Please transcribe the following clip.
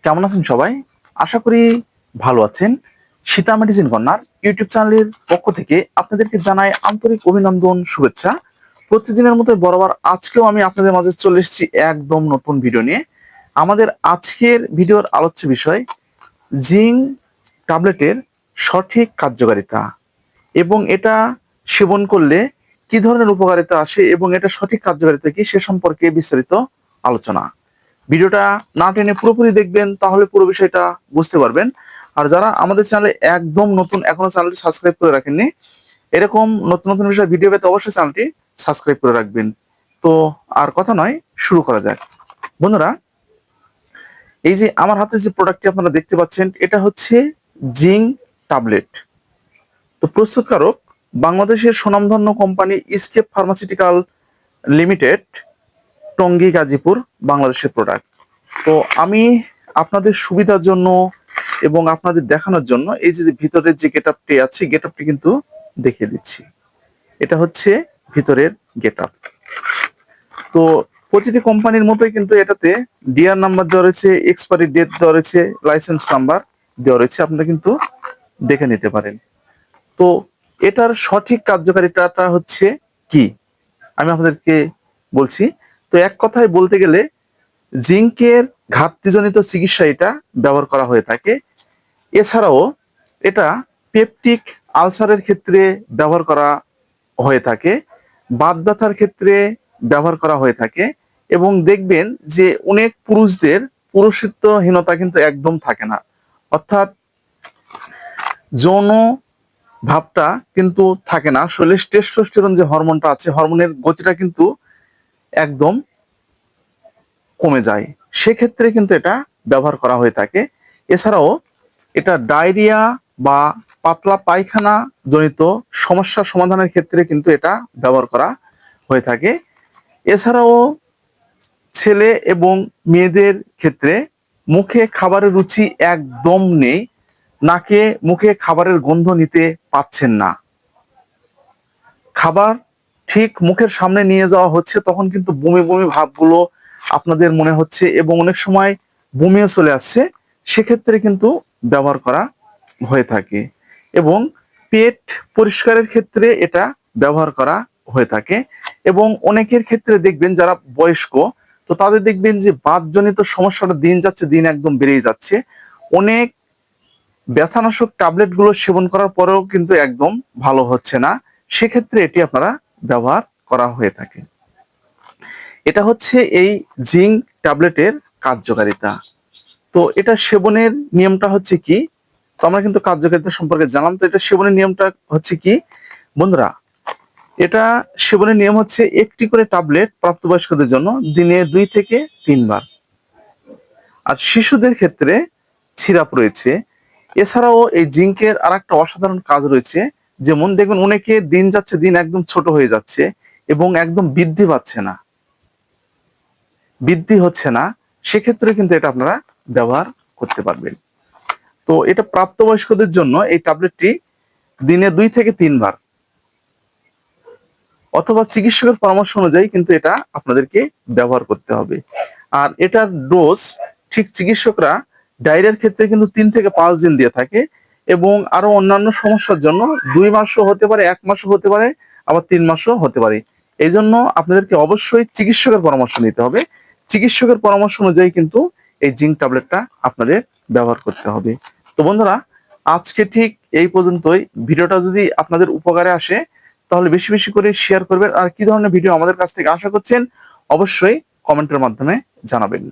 কেমন আছেন সবাই? আশা করি ভালো আছেন। সীতা মেডিসিন কর্নার ইউটিউব চ্যানেলের পক্ষ থেকে আপনাদেরকে জানাই আন্তরিক অভিনন্দন, শুভেচ্ছা। প্রতিদিনের মতো বরাবর আজকেও আমি আপনাদের মাঝে চলে এসেছি একদম নতুন ভিডিও নিয়ে। আমাদের আজকের ভিডিওর আলোচ্য বিষয় জিঙ্ক ট্যাবলেটের সঠিক কার্যকারিতা এবং এটা সেবন করলে কি ধরনের উপকারিতা আসে এবং এটা সঠিক কার্যকারিতা কি সে সম্পর্কে বিস্তারিত আলোচনা। ভিডিওটা না টেনে পুরোপুরি দেখবেন, তাহলে পুরো বিষয়টা বুঝতে পারবেন। আর যারা আমাদের চ্যানেলে একদম নতুন, এখনো চ্যানেলটি সাবস্ক্রাইব করে রাখেননি, এরকম নতুন নতুন বিষয় ভিডিও পেতে অবশ্যই চ্যানেলটি সাবস্ক্রাইব করে রাখবেন। তো আর কথা নয়, শুরু করা যাক। বন্ধুরা, এই যে আমার হাতে যে প্রোডাক্টটি আপনারা দেখতে পাচ্ছেন, এটা হচ্ছে জিঙ্ক ট্যাবলেট। তো প্রস্তুতকারক বাংলাদেশের স্বনামধন্য কোম্পানি ইসকেপ ফার্মাসিউটিক্যাল লিমিটেড, টঙ্গী, গাজীপুর, বাংলাদেশের প্রোডাক্ট। তো আমি আপনাদের সুবিধার জন্য এবং আপনাদের দেখানোর জন্য এই যে ভিতরের যে গেটআপটি আছে, গেটআপটি কিন্তু দেখিয়ে দিচ্ছি। এটা হচ্ছে ভিতরের গেটআপ। তো প্রতিটি কোম্পানির মতোই কিন্তু এটাতে ডিআর নাম্বার দেওয়া রয়েছে, এক্সপায়ারি ডেট দেওয়া রয়েছে, লাইসেন্স নাম্বার দেওয়া রয়েছে, আপনারা কিন্তু দেখে নিতে পারেন। তো এটার সঠিক কার্যকারিতাটা হচ্ছে কি আমি আপনাদেরকে বলছি। তো এক কথায় বলতে গেলে জিঙ্কের ঘাটতিজনিত চিকিৎসা এটা ব্যবহার করা হয়ে থাকে। এছাড়াও এটা পেপটিক আলসারের ক্ষেত্রে ব্যবহার করা হয়ে থাকে, বাত ব্যথার ক্ষেত্রে ব্যবহার করা হয়ে থাকে। এবং দেখবেন যে অনেক পুরুষদের পুরুষত্বহীনতা কিন্তু একদম থাকে না, অর্থাৎ যৌন ভাবটা কিন্তু থাকে না। শরীরে টেস্টোস্টেরন যে হরমোনটা আছে, হরমোনের গতিটা কিন্তু একদম কমে যায়, সেক্ষেত্রে কিন্তু এটা ব্যবহার করা হয়ে থাকে। এছাড়াও এটা ডায়রিয়া বা পাতলা পায়খানা জনিত সমস্যা সমাধানের ক্ষেত্রে কিন্তু এটা ব্যবহার করা হয়ে থাকে। এছাড়াও ছেলে এবং মেয়েদের ক্ষেত্রে মুখে খাবারের রুচি একদম নেই, নাকে মুখে খাবারের গন্ধ নিতে পাচ্ছেন না, খাবার ঠিক মুখের সামনে নিয়ে যাওয়া হচ্ছে তখন কিন্তু বমি বমি ভাবগুলো আপনাদের মনে হচ্ছে এবং অনেক সময় বমিও চলে আসছে, সেক্ষেত্রে কিন্তু ব্যবহার করা হয়ে থাকে। এবং পেট পরিষ্কারের ক্ষেত্রে এটা ব্যবহার করা হয়ে থাকে। এবং অনেকের ক্ষেত্রে দেখবেন যারা বয়স্ক, তো তাদের দেখবেন যে বাতজনিত সমস্যাটা দিন যাচ্ছে দিন একদম বেড়েই যাচ্ছে। অনেক ব্যথানাশক ট্যাবলেট গুলো সেবন করার পরেও কিন্তু একদম ভালো হচ্ছে না, সেক্ষেত্রে এটি আপনারা ব্যবহার করা হয়ে থাকে। এটা হচ্ছে এই জিঙ্ক ট্যাবলেটের কার্যকারিতা। তো এটা সেবনের নিয়মটা হচ্ছে কি, তো আমরা কিন্তু কার্যকারিতা সম্পর্কে জানলাম। তো এটা সেবনের নিয়মটা হচ্ছে কি বন্ধুরা, এটা সেবনের নিয়ম হচ্ছে একটি করে ট্যাবলেট প্রাপ্তবয়স্কদের জন্য দিনে 2 থেকে 3 বার। আর শিশুদের ক্ষেত্রে সিরাপ রয়েছে। এছাড়াও এই জিঙ্কের আর একটা অসাধারণ কাজ রয়েছে, যেমন দেখবেন অনেকে দিন যাচ্ছে দিন একদম ছোট হয়ে যাচ্ছে এবং একদম বৃদ্ধি হচ্ছে না, সেক্ষেত্রে কিন্তু এটা আপনারা ব্যবহার করতে পারবেন। তো এটা প্রাপ্তবয়স্কদের জন্য এই ট্যাবলেটটি দিনে 2 থেকে 3 বার অথবা চিকিৎসকের পরামর্শ অনুযায়ী কিন্তু এটা আপনাদেরকে ব্যবহার করতে হবে। আর এটার ডোজ ঠিক চিকিৎসকরা ডায়রিয়ার ক্ষেত্রে কিন্তু 3 থেকে 5 দিন দিয়ে থাকে এবং আরো অন্যান্য সমস্যার জন্য 2 মাসও হতে পারে, 1 মাসও হতে পারে, আবার 3 মাসও হতে পারে। এই জন্য আপনাদেরকে অবশ্যই চিকিৎসকের পরামর্শ নিতে হবে। চিকিৎসকের পরামর্শ অনুযায়ী কিন্তু এই জিঙ্ক ট্যাবলেটটা আপনাদের ব্যবহার করতে হবে। তো বন্ধুরা, আজকে ঠিক এই পর্যন্তই। ভিডিওটা যদি আপনাদের উপকারে আসে তাহলে বেশি বেশি করে শেয়ার করবেন। আর কি ধরনের ভিডিও আমাদের কাছ থেকে আশা করছেন অবশ্যই কমেন্টের মাধ্যমে জানাবেন।